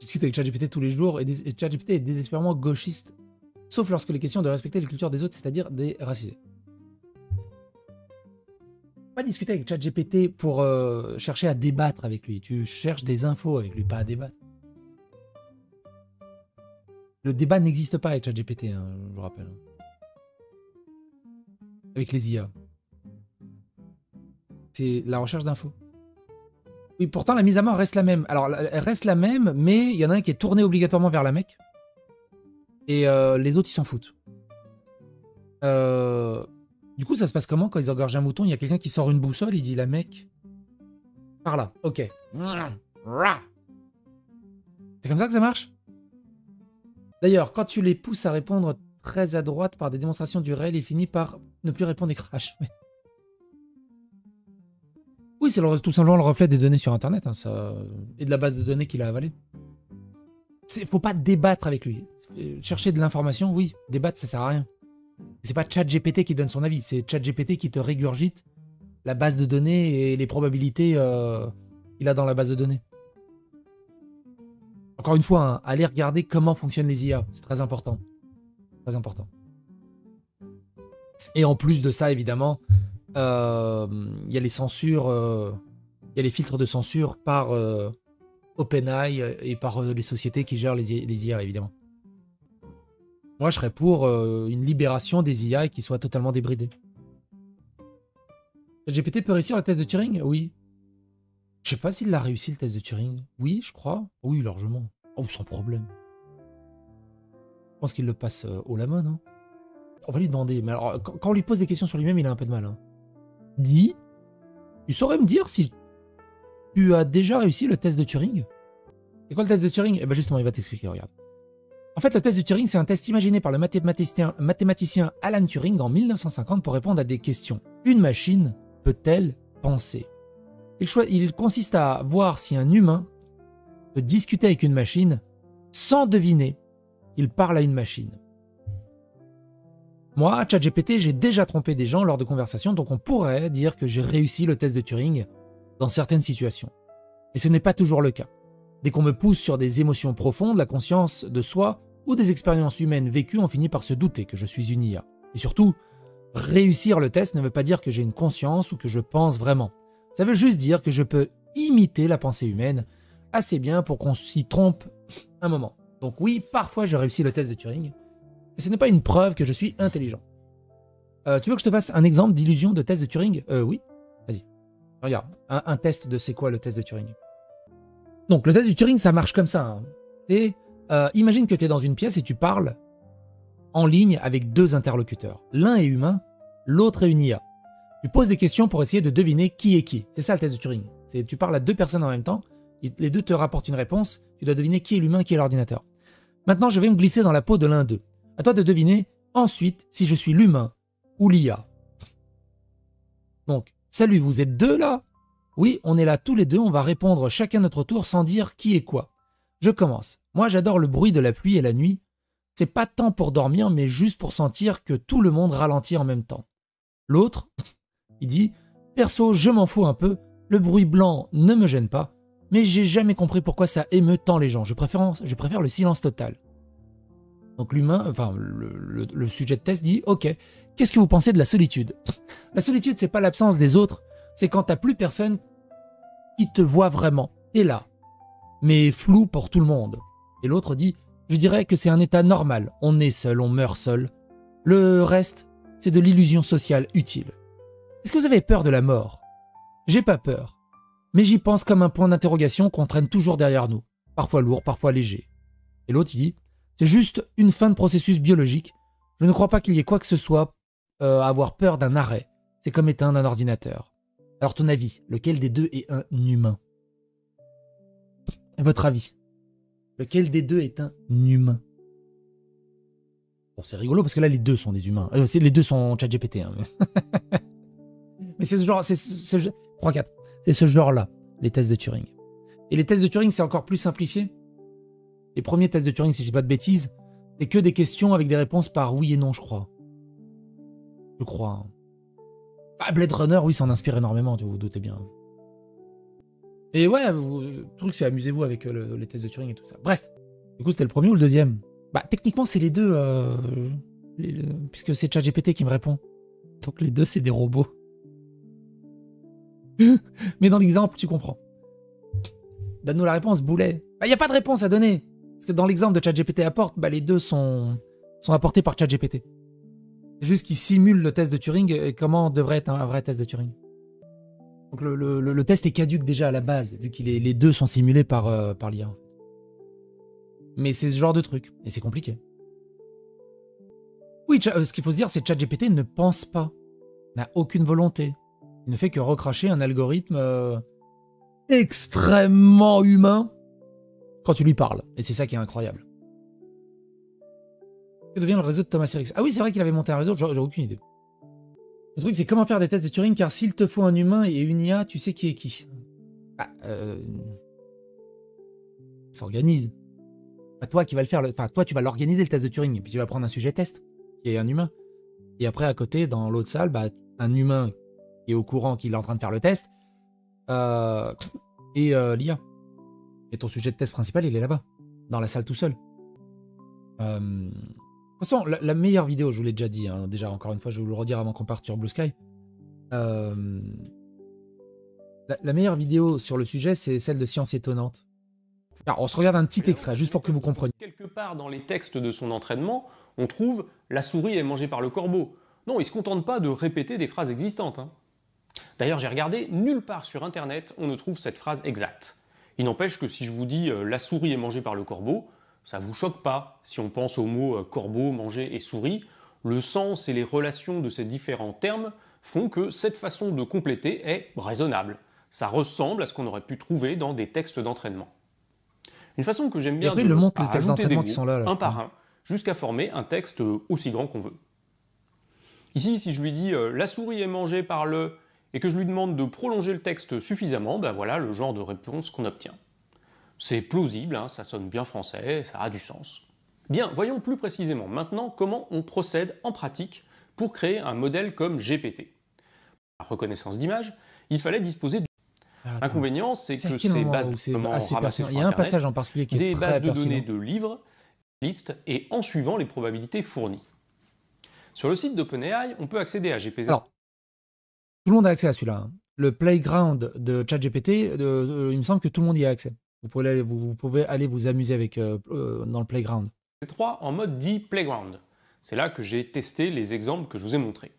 Je discute avec ChatGPT tous les jours et ChatGPT est désespérément gauchiste, sauf lorsque les questions de respecter les cultures des autres, c'est-à-dire des racisés. Pas discuter avec ChatGPT pour chercher à débattre avec lui. Tu cherches des infos avec lui, pas à débattre. Le débat n'existe pas avec ChatGPT, hein, je vous rappelle. Avec les IA. C'est la recherche d'infos. Oui, pourtant, la mise à mort reste la même. Alors, elle reste la même, mais il y en a un qui est tourné obligatoirement vers la Mecque. Et les autres, ils s'en foutent. Du coup, ça se passe comment quand ils engorgent un mouton? Il y a quelqu'un qui sort une boussole, il dit la Mecque. Par là, ok. C'est comme ça que ça marche? D'ailleurs, quand tu les pousses à répondre très à droite par des démonstrations du réel, il finit par ne plus répondre et crash. Oui, c'est tout simplement le reflet des données sur Internet, hein, ça... et de la base de données qu'il a avalée. Faut pas débattre avec lui. Chercher de l'information, oui. Débattre, ça sert à rien. C'est pas ChatGPT qui donne son avis, c'est ChatGPT qui te régurgite la base de données et les probabilités qu'il a dans la base de données. Encore une fois, hein, allez regarder comment fonctionnent les IA. C'est très important. Très important. Et en plus de ça, évidemment, il y a les censures, il y a les filtres de censure par OpenAI et par les sociétés qui gèrent les IA, évidemment. Moi, je serais pour une libération des IA qui soit totalement débridée. ChatGPT peut réussir le test de Turing? Oui. Je sais pas s'il a réussi le test de Turing. Oui, je crois. Oui, largement. Oh, sans problème. Je pense qu'il le passe haut la main, non? On va lui demander. Mais alors, quand on lui pose des questions sur lui-même, il a un peu de mal. Hein. Dis, tu saurais me dire si tu as déjà réussi le test de Turing? C'est quoi le test de Turing? Eh ben justement, il va t'expliquer, regarde. En fait, le test de Turing, c'est un test imaginé par le mathématicien Alan Turing en 1950 pour répondre à des questions. Une machine peut-elle penser? Il consiste à voir si un humain peut discuter avec une machine sans deviner qu'il parle à une machine. Moi, ChatGPT, j'ai déjà trompé des gens lors de conversations, donc on pourrait dire que j'ai réussi le test de Turing dans certaines situations. Et ce n'est pas toujours le cas. Dès qu'on me pousse sur des émotions profondes, la conscience de soi ou des expériences humaines vécues, on finit par se douter que je suis une IA. Et surtout, réussir le test ne veut pas dire que j'ai une conscience ou que je pense vraiment. Ça veut juste dire que je peux imiter la pensée humaine assez bien pour qu'on s'y trompe un moment. Donc oui, parfois je réussis le test de Turing, mais ce n'est pas une preuve que je suis intelligent. Tu veux que je te fasse un exemple d'illusion de test de Turing? Oui, vas-y. Regarde, un test de c'est quoi le test de Turing. Donc le test de Turing, ça marche comme ça. Hein. C'est, imagine que tu es dans une pièce et tu parles en ligne avec deux interlocuteurs. L'un est humain, l'autre est une IA. Tu poses des questions pour essayer de deviner qui est qui. C'est ça le test de Turing. Tu parles à deux personnes en même temps, les deux te rapportent une réponse, tu dois deviner qui est l'humain, qui est l'ordinateur. Maintenant, je vais me glisser dans la peau de l'un d'eux. À toi de deviner ensuite si je suis l'humain ou l'IA. Donc, salut, vous êtes deux là? Oui, on est là tous les deux, on va répondre chacun notre tour sans dire qui est quoi. Je commence. Moi, j'adore le bruit de la pluie et la nuit. C'est pas tant pour dormir, mais juste pour sentir que tout le monde ralentit en même temps. L'autre, il dit « Perso, je m'en fous un peu, le bruit blanc ne me gêne pas, mais j'ai jamais compris pourquoi ça émeut tant les gens. Je préfère le silence total. » Donc l'humain, enfin le sujet de test dit « Ok, qu'est-ce que vous pensez de la solitude ?» La solitude, c'est pas l'absence des autres, c'est quand t'as plus personne qui te voit vraiment. T'es là, mais flou pour tout le monde. Et l'autre dit « Je dirais que c'est un état normal. On est seul, on meurt seul. Le reste, c'est de l'illusion sociale utile. Est-ce que vous avez peur de la mort? J'ai pas peur. Mais j'y pense comme un point d'interrogation qu'on traîne toujours derrière nous. Parfois lourd, parfois léger. » Et l'autre, il dit « C'est juste une fin de processus biologique. Je ne crois pas qu'il y ait quoi que ce soit à avoir peur d'un arrêt. C'est comme éteindre un ordinateur. Alors ton avis, lequel des deux est un humain? À votre avis, lequel des deux est un humain? Bon, c'est rigolo parce que là, les deux sont des humains. Les deux sont ChatGPT. Hein. Mais c'est ce genre... 3-4. C'est ce genre-là, les tests de Turing. Et les tests de Turing, c'est encore plus simplifié. Les premiers tests de Turing, si je dis pas de bêtises, c'est que des questions avec des réponses par oui et non, je crois. Je crois. Ah, Blade Runner, oui, ça en inspire énormément, vous vous doutez bien. Et ouais, le truc, c'est amusez-vous avec les tests de Turing et tout ça. Bref. Du coup, c'était le premier ou le deuxième? Bah, techniquement, c'est les deux, puisque c'est ChatGPT qui me répond. Donc les deux, c'est des robots. Mais dans l'exemple, tu comprends. Donne-nous la réponse, boulet. Bah, il n'y a pas de réponse à donner. Parce que dans l'exemple de ChatGPT apporte, bah, les deux sont apportés par ChatGPT. C'est juste qu'il simule le test de Turing et comment devrait être un vrai test de Turing. Donc le test est caduque déjà à la base, vu que les deux sont simulés par l'IA. Mais c'est ce genre de truc, et c'est compliqué. Oui, ce qu'il faut se dire, c'est que ChatGPT ne pense pas, n'a aucune volonté. Il ne fait que recracher un algorithme extrêmement humain quand tu lui parles. Et c'est ça qui est incroyable. Que devient le réseau de Thomas Erickson? Ah oui, c'est vrai qu'il avait monté un réseau, j'ai aucune idée. Le truc, c'est comment faire des tests de Turing, car s'il te faut un humain et une IA, tu sais qui est qui. Ah, ça s'organise. Pas toi qui va le faire. Enfin, toi, tu vas l'organiser le test de Turing, et puis tu vas prendre un sujet test, qui est un humain. Et après, à côté, dans l'autre salle, bah, un humain qui est au courant qu'il est en train de faire le test, et l'IA. Et ton sujet de test principal, il est là-bas, dans la salle tout seul. De toute façon, la meilleure vidéo, je vous l'ai déjà dit, hein, déjà, encore une fois, je vais vous le redire avant qu'on parte sur Blue Sky. La meilleure vidéo sur le sujet, c'est celle de Science Étonnante. Alors, on se regarde un petit extrait, juste pour que vous compreniez. Quelque part dans les textes de son entraînement, on trouve « la souris est mangée par le corbeau ». Non, il ne se contente pas de répéter des phrases existantes. Hein. D'ailleurs, j'ai regardé, nulle part sur Internet, on ne trouve cette phrase exacte. Il n'empêche que si je vous dis « la souris est mangée par le corbeau », ça ne vous choque pas. Si on pense aux mots corbeau, manger et souris, le sens et les relations de ces différents termes font que cette façon de compléter est raisonnable. Ça ressemble à ce qu'on aurait pu trouver dans des textes d'entraînement. Une façon que j'aime bien de ajouter des mots, un par un, jusqu'à former un texte aussi grand qu'on veut. Ici, si je lui dis « la souris est mangée par le » et que je lui demande de prolonger le texte suffisamment, ben voilà le genre de réponse qu'on obtient. C'est plausible, hein, ça sonne bien français, ça a du sens. Bien, voyons plus précisément maintenant comment on procède en pratique pour créer un modèle comme GPT. Pour la reconnaissance d'image, il fallait disposer de... L'inconvénient, c'est que ces bases de données ramassées sur Il y a un passage en particulier qui est des bases très de données pertinent. de livres, listes, et en suivant les probabilités fournies. Sur le site d'OpenAI, on peut accéder à GPT. Alors, tout le monde a accès à celui-là. Hein. Le playground de ChatGPT, il me semble que tout le monde y a accès. Vous pouvez aller vous amuser avec dans le playground. 3 en mode dit playground. C'est là que j'ai testé les exemples que je vous ai montrés.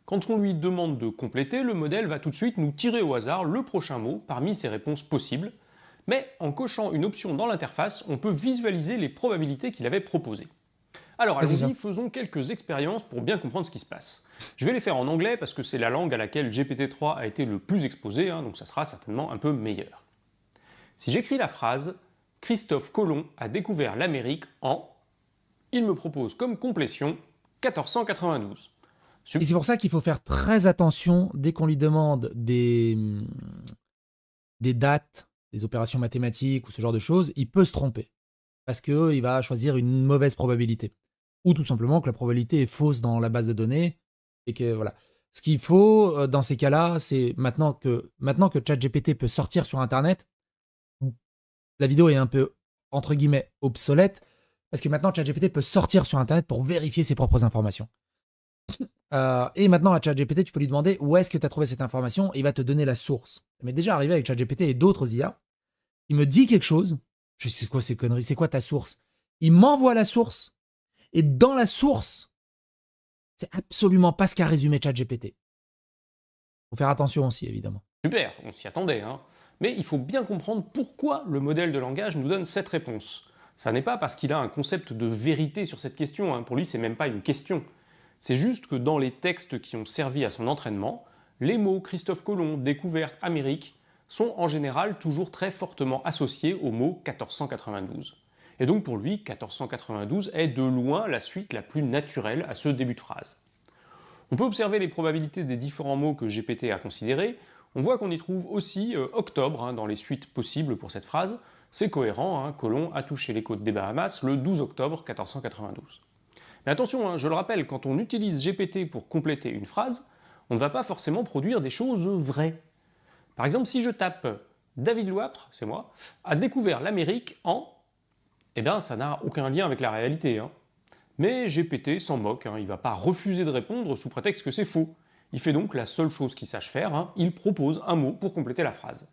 Quand on lui demande de compléter, le modèle va tout de suite nous tirer au hasard le prochain mot parmi ses réponses possibles, mais en cochant une option dans l'interface, on peut visualiser les probabilités qu'il avait proposées. Alors allons-y, faisons quelques expériences pour bien comprendre ce qui se passe. Je vais les faire en anglais parce que c'est la langue à laquelle GPT-3 a été le plus exposé, hein, donc ça sera certainement un peu meilleur. Si j'écris la phrase « Christophe Colomb a découvert l'Amérique en », il me propose comme complétion 1492. Et c'est pour ça qu'il faut faire très attention dès qu'on lui demande des dates, des opérations mathématiques ou ce genre de choses, il peut se tromper. Parce qu'il va choisir une mauvaise probabilité. Ou tout simplement que la probabilité est fausse dans la base de données. Et que voilà. Ce qu'il faut dans ces cas-là, c'est maintenant que ChatGPT peut sortir sur Internet, la vidéo est un peu, entre guillemets, obsolète. Parce que maintenant, ChatGPT peut sortir sur Internet pour vérifier ses propres informations. Et maintenant, à ChatGPT, tu peux lui demander où est-ce que tu as trouvé cette information et il va te donner la source. Ça m'est déjà arrivé avec ChatGPT et d'autres IA. Il me dit quelque chose. Je sais quoi ces conneries, c'est quoi ta source? Il m'envoie la source. Et dans la source, c'est absolument pas ce qu'a résumé ChatGPT. Faut faire attention aussi, évidemment. Super, on s'y attendait, hein. Mais il faut bien comprendre pourquoi le modèle de langage nous donne cette réponse. Ça n'est pas parce qu'il a un concept de vérité sur cette question, hein. Pour lui, c'est même pas une question. C'est juste que dans les textes qui ont servi à son entraînement, les mots Christophe Colomb, découverte, Amérique sont en général toujours très fortement associés au mot 1492. Et donc pour lui, 1492 est de loin la suite la plus naturelle à ce début de phrase. On peut observer les probabilités des différents mots que GPT a considérés. On voit qu'on y trouve aussi octobre hein, dans les suites possibles pour cette phrase. C'est cohérent, hein, Colomb a touché les côtes des Bahamas le 12 octobre 1492. Mais attention, hein, je le rappelle, quand on utilise GPT pour compléter une phrase, on ne va pas forcément produire des choses vraies. Par exemple, si je tape David Louapre, c'est moi, a découvert l'Amérique en... Eh bien, ça n'a aucun lien avec la réalité. Hein. Mais GPT s'en moque, hein. Il ne va pas refuser de répondre sous prétexte que c'est faux. Il fait donc la seule chose qu'il sache faire, hein. Il propose un mot pour compléter la phrase.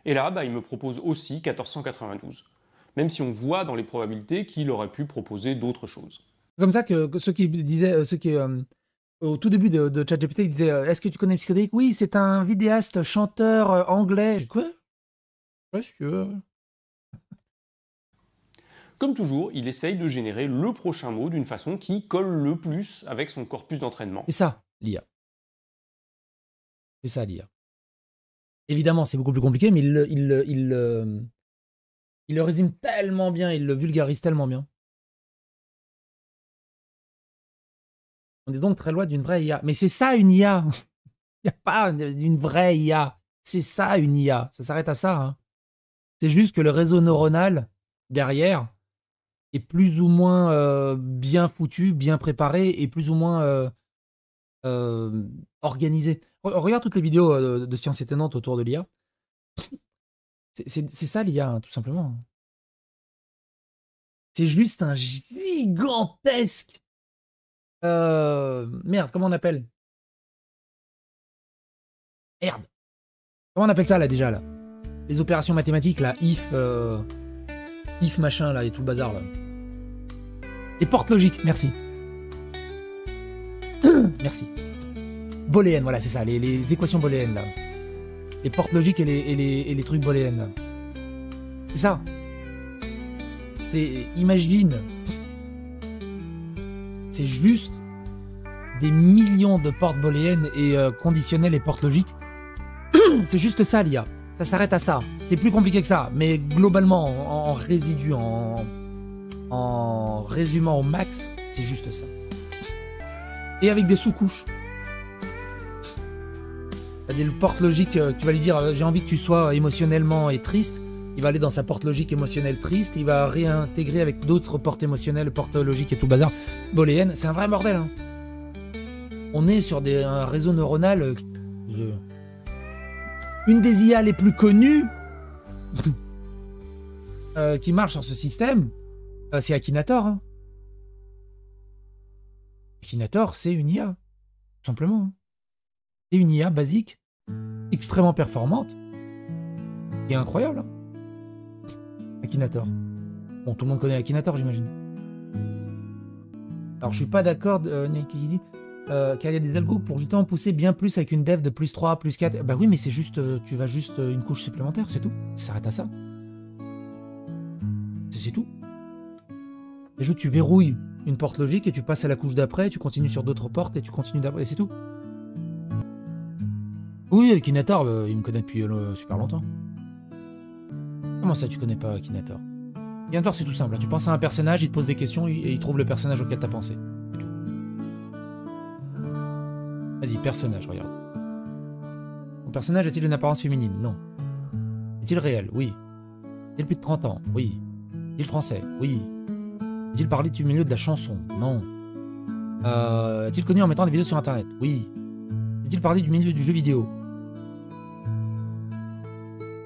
Et là, il me propose aussi 1492. Même si on voit dans les probabilités qu'il aurait pu proposer d'autres choses. Comme ça que ceux qui disaient, au tout début de ChatGPT, ils disaient est-ce que tu connais Psychodélique? Oui, c'est un vidéaste, chanteur anglais. Quoi? Ouais, si tu veux. Comme toujours, il essaye de générer le prochain mot d'une façon qui colle le plus avec son corpus d'entraînement. C'est ça, l'IA. C'est ça, l'IA. Évidemment, c'est beaucoup plus compliqué, mais il le résume tellement bien, il le vulgarise tellement bien. On est donc très loin d'une vraie IA. Mais c'est ça une IA. Il n'y a pas une vraie IA. C'est ça une IA. Ça s'arrête à ça. Hein. C'est juste que le réseau neuronal derrière est plus ou moins bien foutu, bien préparé et plus ou moins organisé. Regarde toutes les vidéos de Science Étonnante autour de l'IA. C'est ça l'IA, hein, tout simplement. C'est juste un gigantesque... merde, comment on appelle? Merde. Comment on appelle ça, là, déjà, là? Les opérations mathématiques, là, if machin, là, et tout le bazar, là. Les portes logiques, merci. Merci. Booléennes, voilà, c'est ça, les équations booléennes, là. Les portes logiques et les trucs booléennes, là. C'est ça. Imagine, c'est juste des millions de portes booléennes et conditionnelles et portes logiques. C'est juste ça, l'IA. Ça s'arrête à ça. C'est plus compliqué que ça, mais globalement, en résidu, en résumant au max, c'est juste ça. Et avec des sous-couches. T'as des portes logiques, tu vas lui dire j'ai envie que tu sois émotionnellement et triste. Il va aller dans sa porte logique émotionnelle triste, il va réintégrer avec d'autres portes émotionnelles, portes logiques et tout bazar. Booléenne, c'est un vrai bordel. Hein. On est sur un réseau neuronal. Une des IA les plus connues qui marche sur ce système, c'est Akinator. Hein. Akinator, c'est une IA, tout simplement. Hein. C'est une IA basique, extrêmement performante et incroyable. Hein. Akinator. Bon, tout le monde connaît Akinator, j'imagine. Alors, je suis pas d'accord, qui dit car il y a des algos pour justement pousser bien plus avec une dev de plus 3, plus 4. Bah oui, mais c'est juste, tu vas juste une couche supplémentaire, c'est tout. Ça s'arrête à ça. C'est tout. Et juste, tu verrouilles une porte logique et tu passes à la couche d'après, tu continues sur d'autres portes et tu continues d'après, et c'est tout. Oui, Akinator, il me connaît depuis super longtemps. Comment ça, tu connais pas Akinator? Akinator, c'est tout simple. Tu penses à un personnage, il te pose des questions et il trouve le personnage auquel t'as pensé. Vas-y, personnage, regarde. Ton personnage a-t-il une apparence féminine? Non. Est-il réel? Oui. Est-il plus de 30 ans? Oui. Est-il français? Oui. A-t-il parlé du milieu de la chanson? Non. Est-il connu en mettant des vidéos sur Internet? Oui. A-t-il parlé du milieu du jeu vidéo?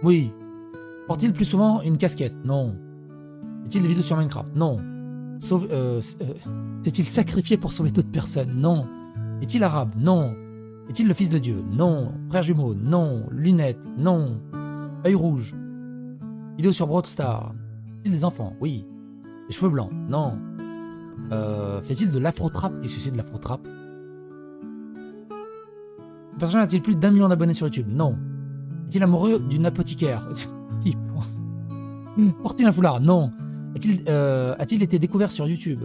Oui. Porte-t-il plus souvent une casquette? Non. Est-il des vidéos sur Minecraft? Non. S'est-il sacrifié pour sauver d'autres personnes? Non. Est-il arabe? Non. Est-il le fils de Dieu? Non. Frère jumeau? Non. Lunettes? Non. Œil rouge? Vidéo sur Broadstar? Fait-il des enfants? Oui. Des cheveux blancs? Non. Fait-il de l'afro-trap? Qu'est-ce que c'est de l'afro-trap? Le personnage a-t-il plus d'1 million d'abonnés sur YouTube? Non. Est-il amoureux d'une apothicaire? Il pense. Porte-t-il un foulard? Non. A-t-il été découvert sur YouTube?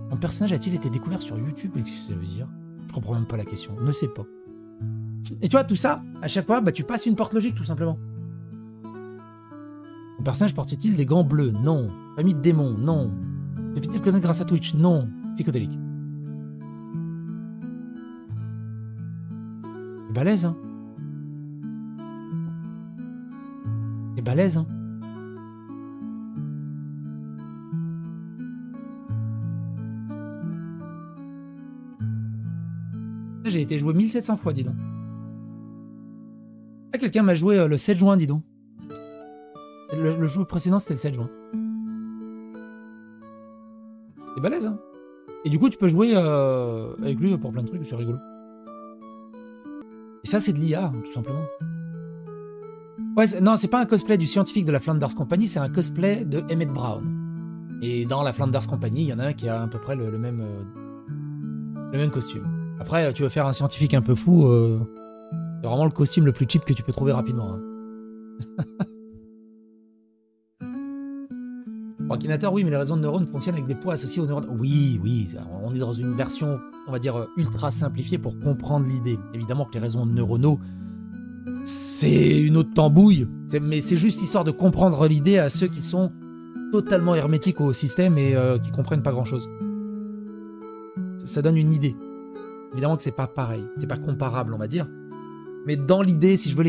Mon personnage a-t-il été découvert sur YouTube? Qu'est-ce que ça veut dire? Je comprends même pas la question. Ne sais pas. Et tu vois, tout ça, à chaque fois, tu passes une porte logique, tout simplement. Mon personnage portait-il des gants bleus? Non. Famille de démons? Non. Se fait-il connaître grâce à Twitch? Non. Psychodélique. C'est balèze, hein? C'est balèze, hein? J'ai été joué 1700 fois, dis donc. Ah, quelqu'un m'a joué le 7 juin, dis donc. le jour précédent, c'était le 7 juin. C'est balèze, hein. Et du coup, tu peux jouer avec lui pour plein de trucs, c'est rigolo. Et ça, c'est de l'IA, hein, tout simplement. Ouais, non, c'est pas un cosplay du scientifique de la Flanders Company, c'est un cosplay de Emmett Brown. Et dans la Flanders Company, il y en a un qui a à peu près le même costume. Après, tu veux faire un scientifique un peu fou, c'est vraiment le costume le plus cheap que tu peux trouver rapidement. Hein. Pour Akinator, oui, mais les réseaux de neurones fonctionnent avec des poids associés aux neurones. Oui, on est dans une version, on va dire, ultra simplifiée pour comprendre l'idée. Évidemment que les réseaux neuronaux, c'est une autre tambouille, mais c'est juste histoire de comprendre l'idée à ceux qui sont totalement hermétiques au système et qui comprennent pas grand-chose. Ça donne une idée. Évidemment que c'est pas pareil, c'est pas comparable, on va dire. Mais dans l'idée, si tu veux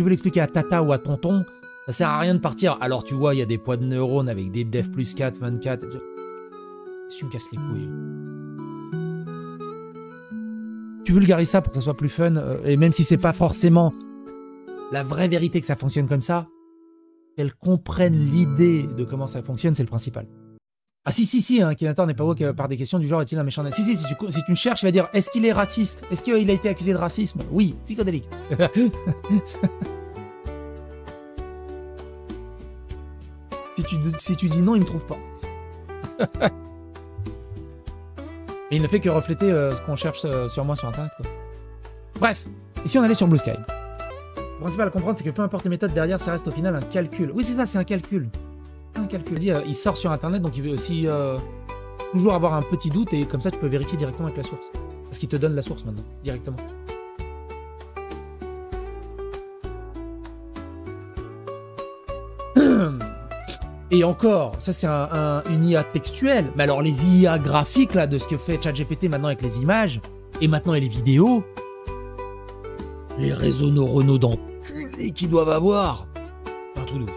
l'expliquer à Tata ou à Tonton, ça sert à rien de partir. Alors tu vois, il y a des poids de neurones avec des def plus 4, 24. Tu me casses les couilles. Tu vulgarises ça pour que ça soit plus fun, et même si c'est pas forcément la vraie vérité que ça fonctionne comme ça, qu'elles comprennent l'idée de comment ça fonctionne, c'est le principal. Ah si, hein, Akinator n'est pas woke par des questions du genre est-il un méchant? Si tu me cherches, il va dire est-ce qu'il est raciste? Est-ce qu'il a été accusé de racisme? Oui, psychodélique. Si tu dis non, il me trouve pas. Et il ne fait que refléter ce qu'on cherche sur moi sur Internet, quoi. Bref, ici on allait sur Blue Sky. Le principal à comprendre, c'est que peu importe les méthodes derrière, ça reste au final un calcul. Oui, c'est ça, c'est un calcul. Un calcul. Il sort sur Internet, donc il veut aussi toujours avoir un petit doute, et comme ça, tu peux vérifier directement avec la source. Parce qu'il te donne la source maintenant, directement. Et encore, ça c'est une IA textuelle, mais alors les IA graphiques là, de ce que fait ChatGPT maintenant avec les images, et maintenant et les vidéos, les réseaux neuronaux d'enculés qu'ils doivent avoir, un trou d'eau.